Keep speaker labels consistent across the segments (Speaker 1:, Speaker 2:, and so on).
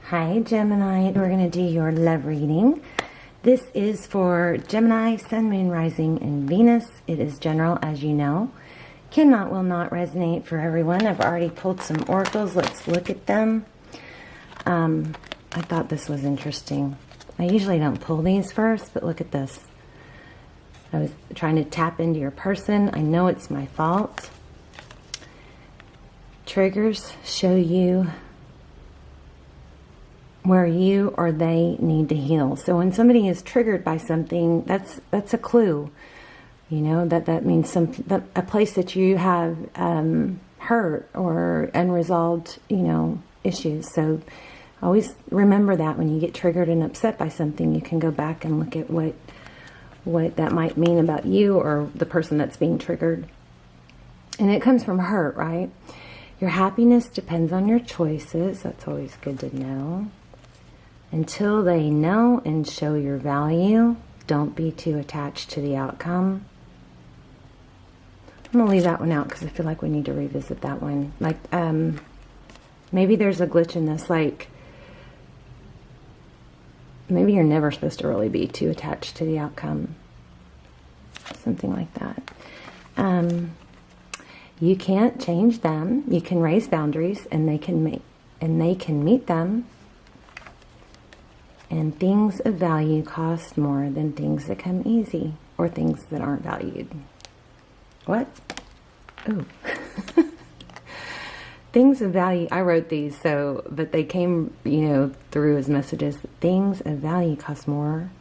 Speaker 1: Hi Gemini, we're going to do your love reading. This is for Gemini, Sun, Moon, Rising, and Venus. It is general, as you know. Cannot, will not resonate for everyone. I've already pulled some oracles. Let's look at them. I thought this was interesting. I usually don't pull these first, but look at this. I was trying to tap into your person. I know it's my fault. Triggers show you where you or they need to heal. So when somebody is triggered by something, that's a clue. You know, that means a place that you have hurt or unresolved, issues. So always remember that when you get triggered and upset by something, you can go back and look at what that might mean about you or the person that's being triggered. And it comes from hurt, right? Your happiness depends on your choices. That's always good to know. Until they know and show your value, don't be too attached to the outcome. I'm going to leave that one out because I feel like we need to revisit that one. Like, maybe there's a glitch in this, like, maybe you're never supposed to really be too attached to the outcome. Something like that. You can't change them. You can raise boundaries and they can meet them. And things of value cost more than things that come easy or things that aren't valued. What? Oh. Things of value. I wrote these, but they came, through as messages. Things of value cost more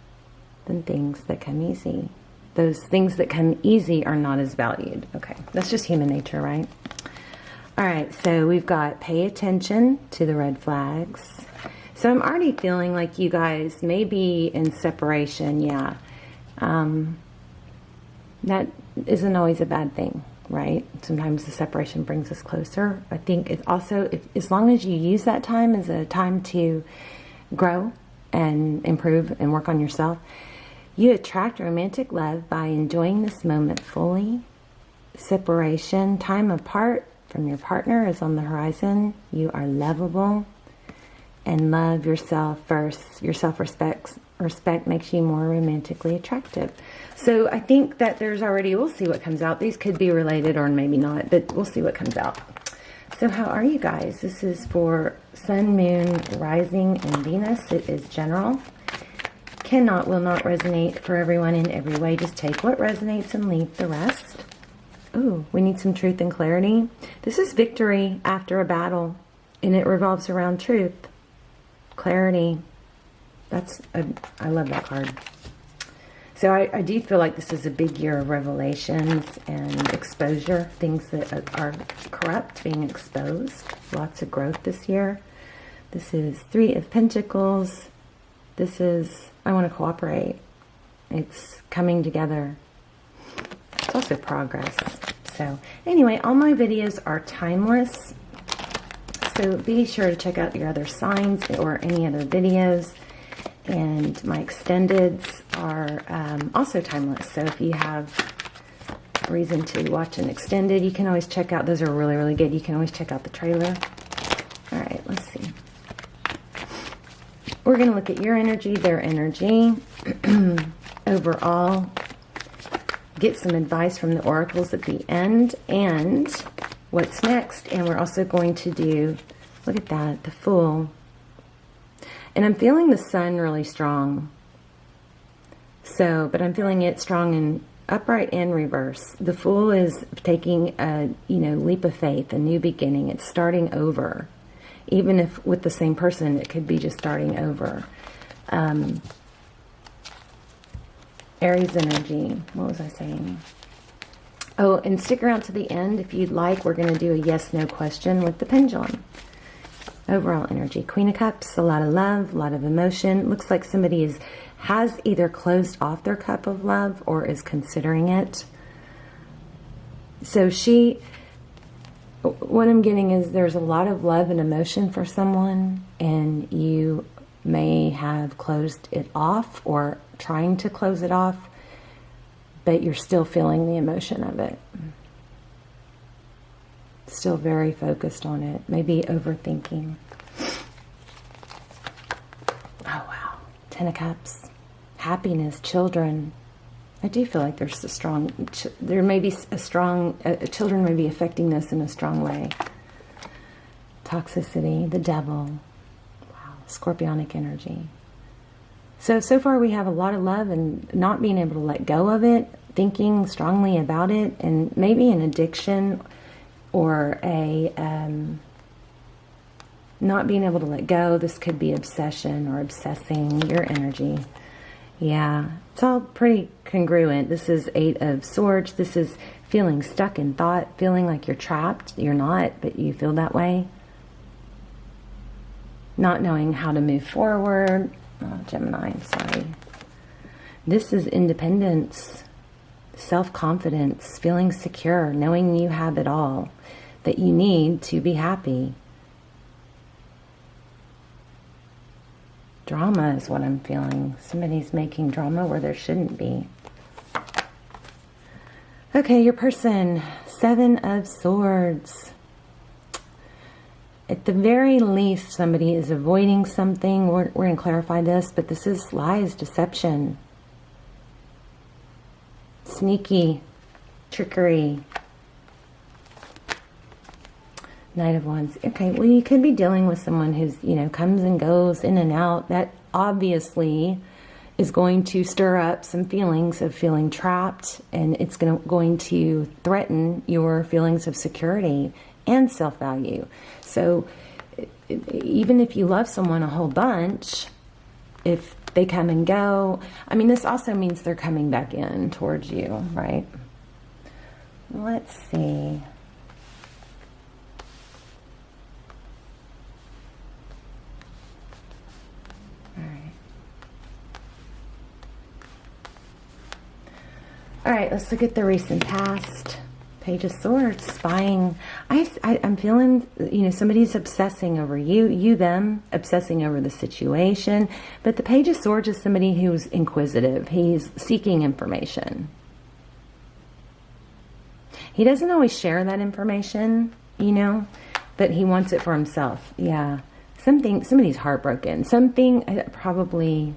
Speaker 1: than things that come easy. Those things that come easy are not as valued. Okay, that's just human nature, right? All right, so we've got pay attention to the red flags. So I'm already feeling like you guys may be in separation, yeah. That isn't always a bad thing, right? Sometimes the separation brings us closer. I think it's also, as long as you use that time as a time to grow and improve and work on yourself, you attract romantic love by enjoying this moment fully. Separation, time apart from your partner is on the horizon. You are lovable. And love yourself first. Your self-respect makes you more romantically attractive. So I think that we'll see what comes out. These could be related or maybe not, but we'll see what comes out. So how are you guys? This is for Sun, Moon, Rising, and Venus. It is general. Cannot, will not resonate for everyone in every way. Just take what resonates and leave the rest. Ooh, we need some truth and clarity. This is victory after a battle, and it revolves around truth. Clarity. I love that card. So I do feel like this is a big year of revelations and exposure. Things that are corrupt being exposed. Lots of growth this year. This is Three of Pentacles. This is, I want to cooperate. It's coming together. It's also progress. So anyway, all my videos are timeless. So be sure to check out your other signs or any other videos. And my extendeds are also timeless. So if you have a reason to watch an extended, you can always check out. Those are really, really good. You can always check out the trailer. All right, let's see. We're going to look at your energy, their energy. Overall, get some advice from the oracles at the end. And what's next, and we're also going to do, look at that, the Fool. And I'm feeling the Sun really strong. So, but I'm feeling it strong in upright and reverse. The Fool is taking a, leap of faith, a new beginning. It's starting over. Even if with the same person, it could be just starting over. Aries energy, what was I saying? Oh, and stick around to the end if you'd like. We're going to do a yes-no question with the pendulum. Overall energy. Queen of Cups, a lot of love, a lot of emotion. Looks like somebody has either closed off their cup of love or is considering it. So what I'm getting is there's a lot of love and emotion for someone, and you may have closed it off or trying to close it off, but you're still feeling the emotion of it. Still very focused on it. Maybe overthinking. Ten of Cups, happiness, children. I do feel like there's a strong, there may be a strong, children may be affecting this in a strong way. Toxicity, the devil, wow, scorpionic energy. So far we have a lot of love and not being able to let go of it, thinking strongly about it, and maybe an addiction or a not being able to let go. This could be obsession or obsessing your energy. Yeah, it's all pretty congruent. This is Eight of Swords. This is feeling stuck in thought, feeling like you're trapped. You're not, but you feel that way. Not knowing how to move forward. Oh, Gemini, sorry. This is independence, self-confidence, feeling secure, knowing you have it all that you need to be happy. Drama is what I'm feeling. Somebody's making drama where there shouldn't be. Okay, your person, Seven of Swords. At the very least, somebody is avoiding something. We're going to clarify this, but this is lies, deception, sneaky, trickery. Knight of Wands. Okay, well, you could be dealing with someone who's, comes and goes in and out. That obviously is going to stir up some feelings of feeling trapped, and it's going to threaten your feelings of security and self-value. So even if you love someone a whole bunch, if they come and go, I mean, this also means they're coming back in towards you, right? Let's see. All right, let's look at the recent past. Page of Swords, spying. I'm feeling, somebody's obsessing over you, them, obsessing over the situation. But the Page of Swords is somebody who's inquisitive. He's seeking information. He doesn't always share that information, but he wants it for himself. Yeah. Somebody's heartbroken. Something probably...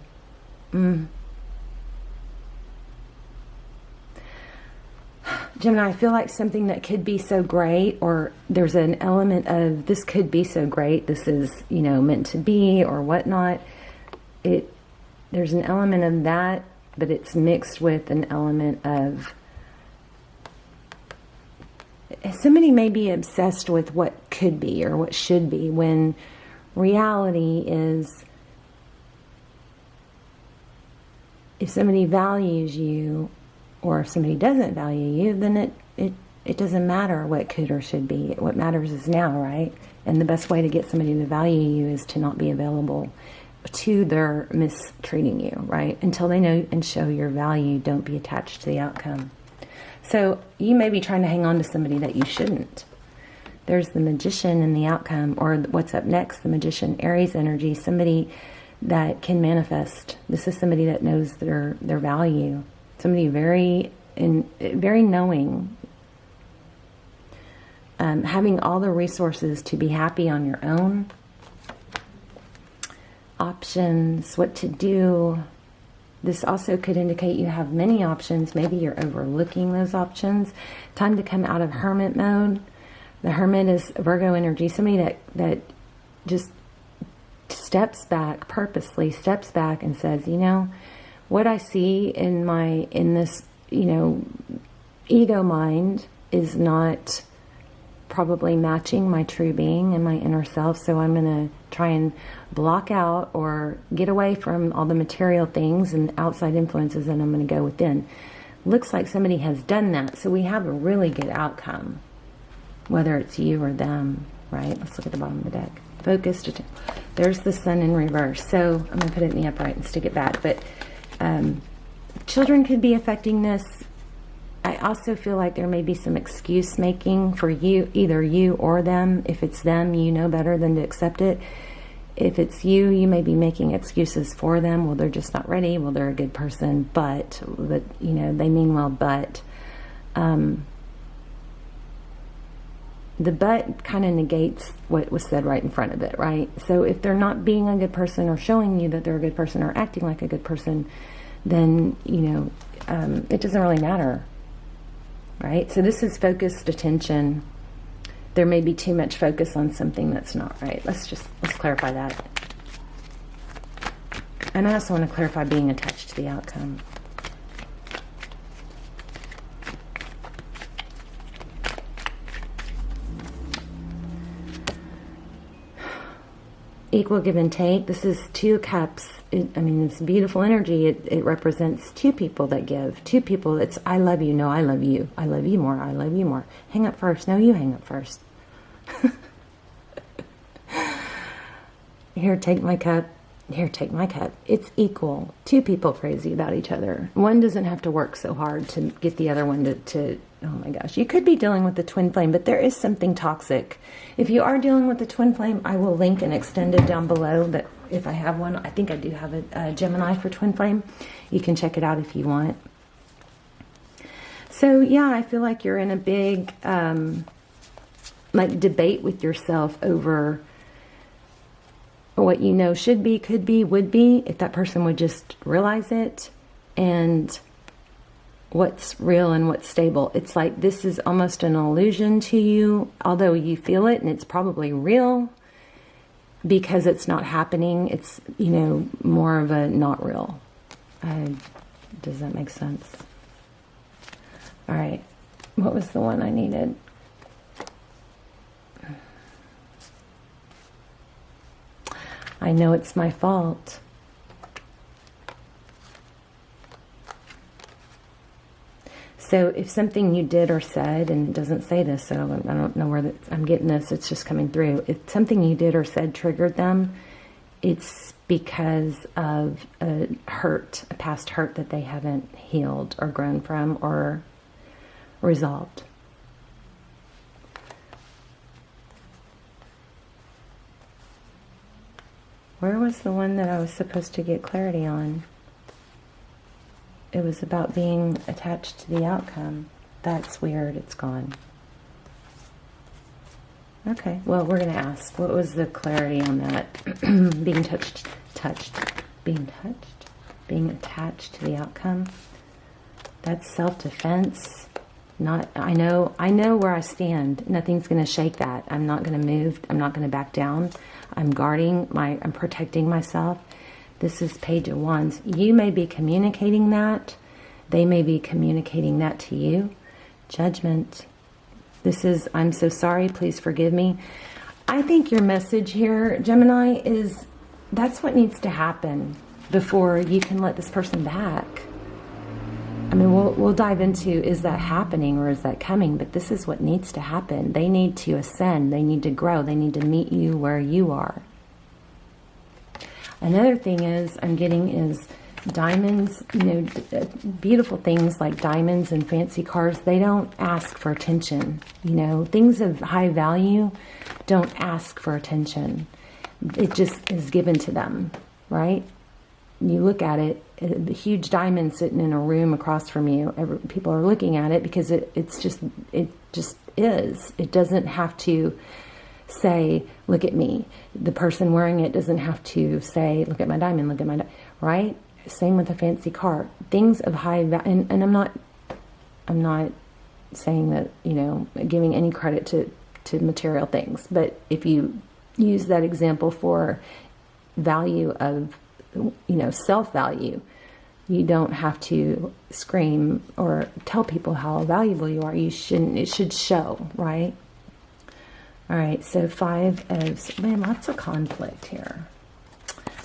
Speaker 1: Gemini, I feel like something that could be so great, or there's an element of this could be so great, this is, meant to be or whatnot. There's an element of that, but it's mixed with an element of somebody may be obsessed with what could be or what should be, when reality is, if somebody values you, or if somebody doesn't value you, then it doesn't matter what could or should be. What matters is now, right? And the best way to get somebody to value you is to not be available to their mistreating you, right? Until they know and show your value, don't be attached to the outcome. So you may be trying to hang on to somebody that you shouldn't. There's the Magician in the outcome, or what's up next, the Magician, Aries energy, somebody that can manifest. This is somebody that knows their value. Somebody very knowing, having all the resources to be happy on your own, options, what to do. This also could indicate you have many options. Maybe you're overlooking those options. Time to come out of hermit mode. The hermit is Virgo energy, somebody that just steps back, purposely steps back and says, what I see in this, ego mind is not probably matching my true being and my inner self. So I'm going to try and block out or get away from all the material things and outside influences, and I'm going to go within. Looks like somebody has done that. So we have a really good outcome, whether it's you or them, right? Let's look at the bottom of the deck. Focused. There's the Sun in reverse. So I'm going to put it in the upright and stick it back. But children could be affecting this. I also feel like there may be some excuse making for you, either you or them. If it's them, you know better than to accept it. If it's you, you may be making excuses for them. Well, they're just not ready. Well, they're a good person, but they mean well, but the but kind of negates what was said right in front of it, right? So if they're not being a good person or showing you that they're a good person or acting like a good person, then, you know, it doesn't really matter, right? So this is focused attention. There may be too much focus on something that's not right. Let's clarify that. And I also want to clarify being attached to the outcome. Equal give and take. This is 2 cups. I mean, it's beautiful energy. It represents 2 people that give. 2 people. It's I love you. No, I love you. I love you more. I love you more. Hang up first. No, you hang up first. Here, take my cup. Here, take my cup. It's equal. 2 people crazy about each other. One doesn't have to work so hard to get the other one to oh my gosh. You could be dealing with the twin flame, but there is something toxic. If you are dealing with the twin flame, I will link an extended down below that if I have one. I think I do have a Gemini for twin flame. You can check it out if you want. So yeah, I feel like you're in a big like debate with yourself over what you know should be, could be, would be, if that person would just realize it, and what's real and what's stable. It's like this is almost an illusion to you, although you feel it and it's probably real because it's not happening. It's, you know, more of a not real. Does that make sense? All right. What was the one I needed? I know it's my fault. So if something you did or said, and it doesn't say this, so I don't know where I'm getting this, it's just coming through. If something you did or said triggered them, it's because of a hurt, a past hurt that they haven't healed or grown from or resolved. Where was the one that I was supposed to get clarity on? It was about being attached to the outcome. That's weird. It's gone. Okay. Well, we're going to ask. What was the clarity on that? Being being attached to the outcome. That's self-defense. I know where I stand. Nothing's going to shake that. I'm not going to move. I'm not going to back down. I'm I'm protecting myself. This is Page of Wands. You may be communicating that. They may be communicating that to you. Judgment. This is, I'm so sorry, please forgive me. I think your message here, Gemini, is that's what needs to happen before you can let this person back. I mean, we'll dive into, is that happening or is that coming? But this is what needs to happen. They need to ascend. They need to grow. They need to meet you where you are. Another thing I'm getting is diamonds, you know, beautiful things like diamonds and fancy cars. They don't ask for attention. You know, things of high value don't ask for attention. It just is given to them, right? You look at it, a huge diamond sitting in a room across from you. People are looking at it because it just is. It doesn't have to say, look at me. The person wearing it doesn't have to say, look at my diamond, look at my right? Same with a fancy car. Things of high value, and I'm not saying that, you know, giving any credit to material things, but if you use that example for value of, you know, self-value, you don't have to scream or tell people how valuable you are. You shouldn't. It should show, right? All right, so 5 of, man, lots of conflict here.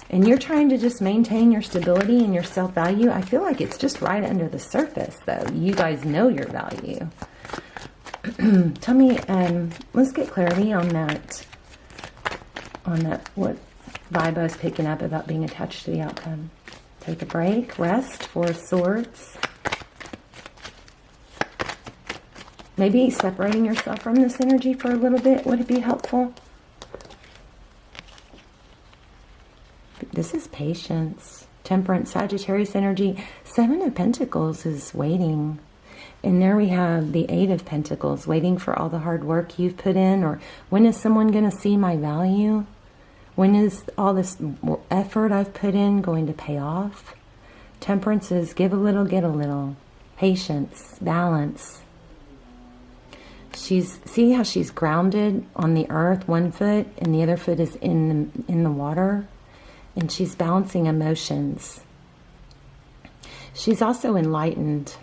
Speaker 1: And you're trying to just maintain your stability and your self-value. I feel like it's just right under the surface, though. You guys know your value. Tell me, let's get clarity on that, what vibe I was picking up about being attached to the outcome. Take a break, rest, 4 of Swords. Maybe separating yourself from this energy for a little bit, would it be helpful? This is patience. Temperance, Sagittarius energy. 7 of Pentacles is waiting. And there we have the Eight of Pentacles, waiting for all the hard work you've put in, or when is someone going to see my value? When is all this effort I've put in going to pay off? Temperance is give a little, get a little. Patience, balance. See how she's grounded on the earth, one foot, and the other foot is in the water, and she's balancing emotions. She's also enlightened.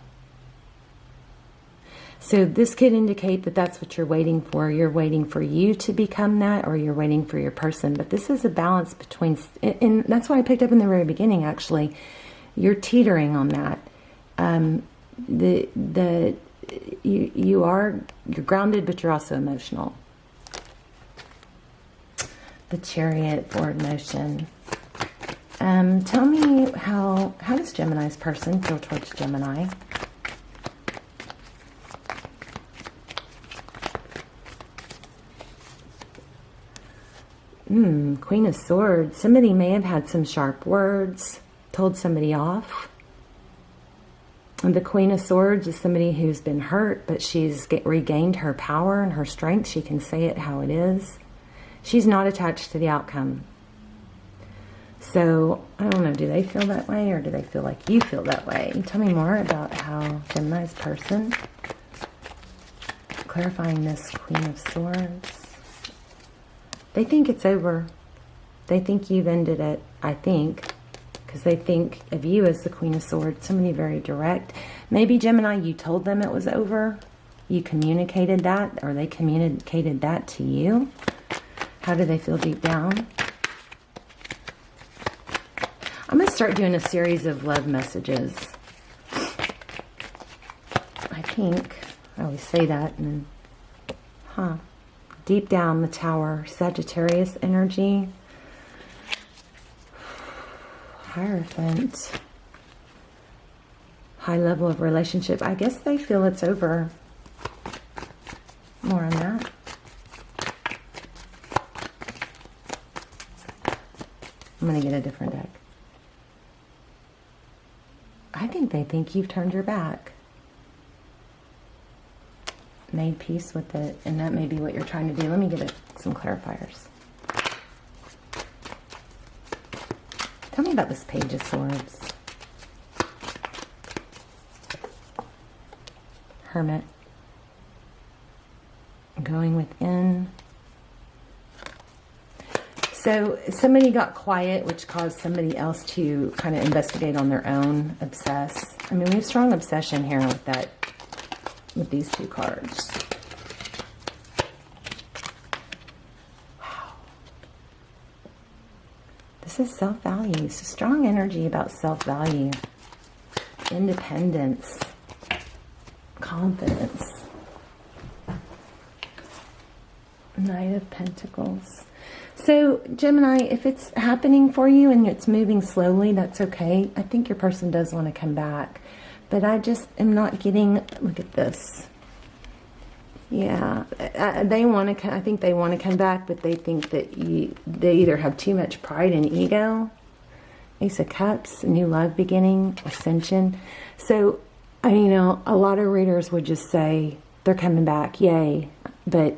Speaker 1: So this could indicate that that's what you're waiting for. You're waiting for you to become that, or you're waiting for your person. But this is a balance between, and that's why I picked up in the very beginning, actually. You're teetering on that. You're grounded, but you're also emotional. The Chariot, forward motion. Tell me how does Gemini's person feel towards Gemini? Queen of Swords. Somebody may have had some sharp words, told somebody off. And the Queen of Swords is somebody who's been hurt, but she's regained her power and her strength. She can say it how it is. She's not attached to the outcome. So, I don't know, do they feel that way, or do they feel like you feel that way? Tell me more about how Gemini's person, clarifying this Queen of Swords. They think it's over. They think you've ended it, I think. Because they think of you as the Queen of Swords, somebody very direct. Maybe, Gemini, you told them it was over. You communicated that, or they communicated that to you. How do they feel deep down? I'm going to start doing a series of love messages. I think, I always say that, and deep down the Tower, Sagittarius energy. Hierophant. High level of relationship. I guess they feel it's over. More on that. I'm going to get a different deck. I think you've turned your back. Made peace with it. And that may be what you're trying to do. Let me get some clarifiers. Tell me about this Page of Swords. Hermit. Going within. So somebody got quiet, which caused somebody else to kind of investigate on their own, obsess. I mean, we have strong obsession here with that, with these two cards. Wow. This is self-value. So strong energy about self-value. Independence. Confidence. Knight of Pentacles. So, Gemini, if it's happening for you and it's moving slowly, that's okay. I think your person does want to come back. But I just am not getting... Look at this. Yeah. They want to... I think they want to come back, but they think that they either have too much pride and ego. Ace of Cups, new love beginning, ascension. So, a lot of readers would just say, they're coming back, yay. But...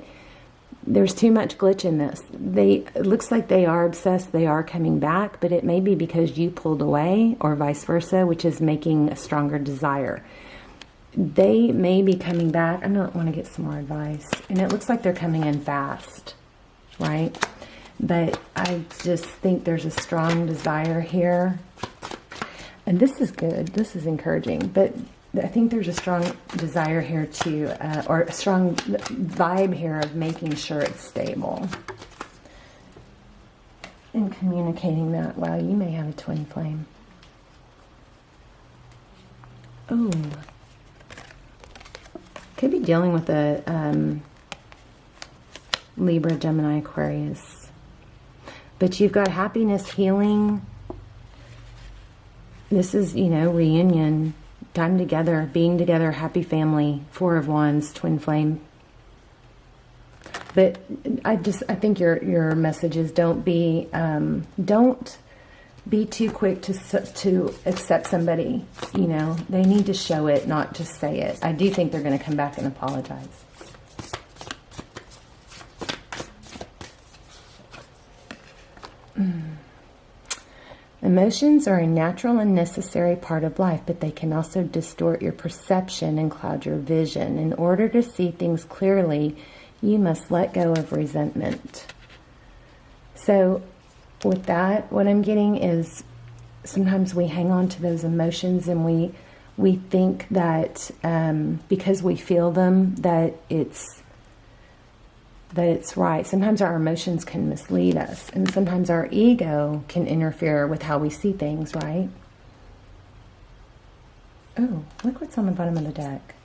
Speaker 1: there's too much glitch in this. It looks like they are obsessed. They are coming back, but it may be because you pulled away or vice versa, which is making a stronger desire. They may be coming back. I don't want to get some more advice. And it looks like they're coming in fast, right? But I just think there's a strong desire here. And this is good. This is encouraging. But I think there's a strong desire here to, or a strong vibe here of making sure it's stable. And communicating that. Wow, you may have a twin flame. Oh. Could be dealing with a Libra, Gemini, Aquarius. But you've got happiness, healing. This is, reunion. Time together, being together, happy family, Four of Wands, twin flame. But I think your message is don't be too quick to accept somebody. You know, they need to show it, not just say it. I do think they're going to come back and apologize. Emotions are a natural and necessary part of life, but they can also distort your perception and cloud your vision. In order to see things clearly, you must let go of resentment. So with that, what I'm getting is sometimes we hang on to those emotions and we think that because we feel them, that it's right. Sometimes our emotions can mislead us, and sometimes our ego can interfere with how we see things, right? Oh, look what's on the bottom of the deck.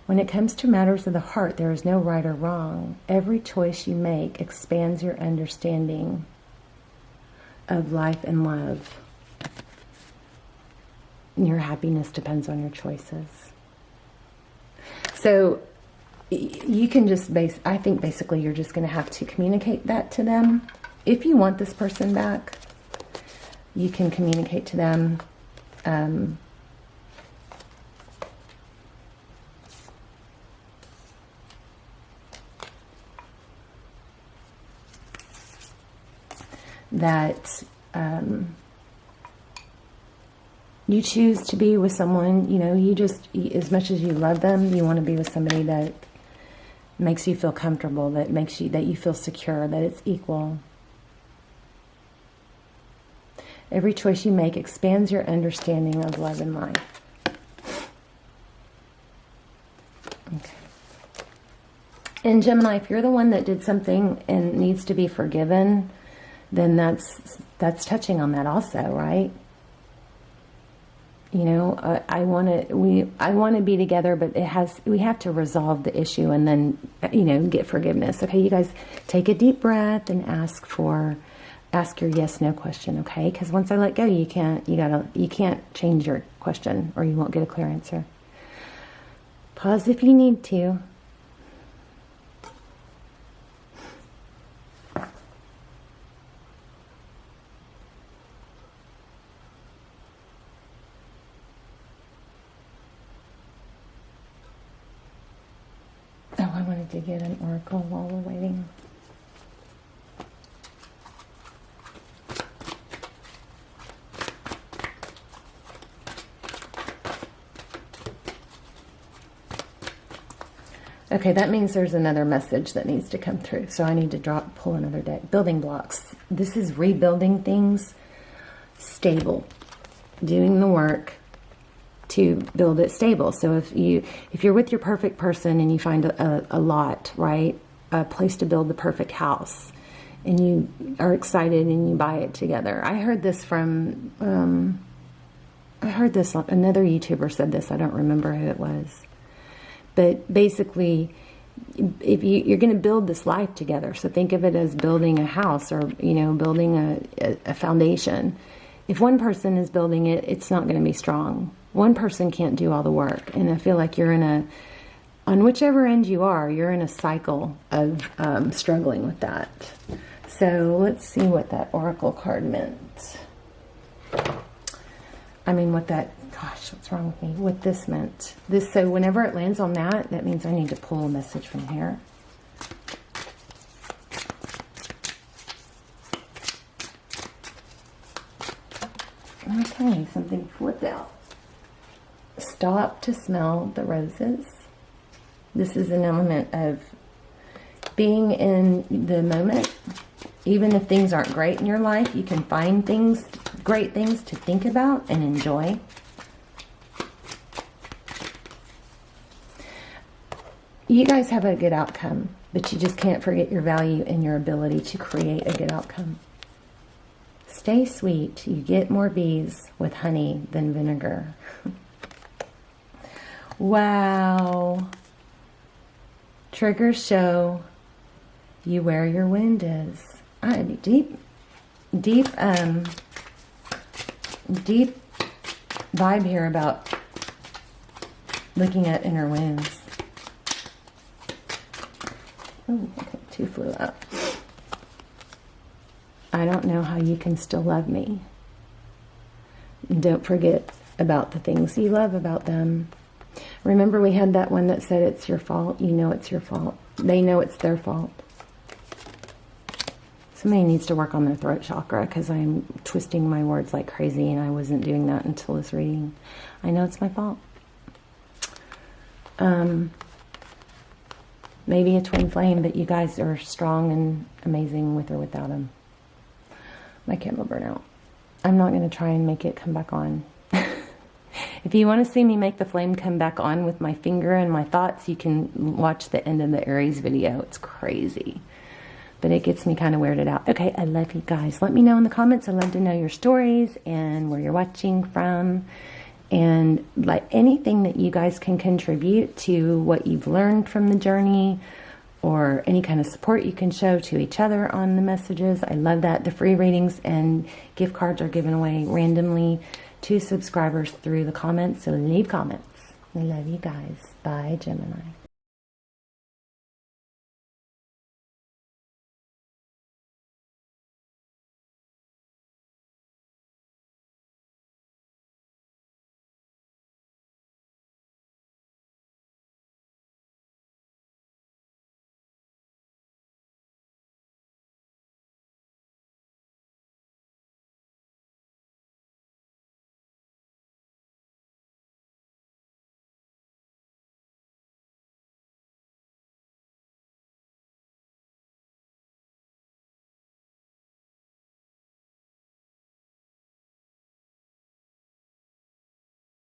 Speaker 1: When it comes to matters of the heart, there is no right or wrong. Every choice you make expands your understanding of life and love. Your happiness depends on your choices. So you can just I think basically you're just going to have to communicate that to them. If you want this person back, you can communicate to them that you choose to be with someone, you know, you just, as much as you love them, you want to be with somebody that makes you feel comfortable, that you feel secure, that it's equal. Every choice you make expands your understanding of love and life. Okay. And Gemini, if you're the one that did something and needs to be forgiven, then that's touching on that also, right? You know, I want to be together, but we have to resolve the issue and then, you know, get forgiveness. Okay, you guys take a deep breath and ask your yes, no question, okay? Because once I let go, you can't change your question or you won't get a clear answer. Pause if you need to. I wanted to get an oracle while we're waiting. Okay, that means there's another message that needs to come through. So I need to pull another deck. Building blocks. This is rebuilding things, stable, doing the work to build it stable. So if you're with your perfect person and you find a lot, right, a place to build the perfect house, and you are excited and you buy it together. I heard this from another YouTuber said this. I don't remember who it was, but basically, if you're going to build this life together, so think of it as building a house or, you know, building a foundation. If one person is building it, it's not going to be strong. One person can't do all the work. And I feel like you're on whichever end you are, you're in a cycle of struggling with that. So let's see what that oracle card meant. I mean, gosh, what's wrong with me? What this meant. So whenever it lands on that means I need to pull a message from here. Okay, something flipped out. Stop to smell the roses. This is an element of being in the moment. Even if things aren't great in your life, you can find great things to think about and enjoy. You guys have a good outcome, but you just can't forget your value and your ability to create a good outcome. Stay sweet. You get more bees with honey than vinegar. Wow. Triggers show you where your wind is. Deep vibe here about looking at inner winds. Oh, okay, 2 flew out. I don't know how you can still love me. And don't forget about the things you love about them. Remember, we had that one that said it's your fault. You know it's your fault. They know it's their fault. Somebody needs to work on their throat chakra because I'm twisting my words like crazy, and I wasn't doing that until this reading. I know it's my fault. Maybe a twin flame, but you guys are strong and amazing with or without them. My candle burned out. I'm not going to try and make it come back on. If you want to see me make the flame come back on with my finger and my thoughts, you can watch the end of the Aries video. It's crazy. But it gets me kind of weirded out. Okay, I love you guys. Let me know in the comments. I'd love to know your stories and where you're watching from. And like anything that you guys can contribute to what you've learned from the journey, or any kind of support you can show to each other on the messages. I love that. The free readings and gift cards are given away randomly to subscribers through the comments. So leave comments. I love you guys. Bye, Gemini.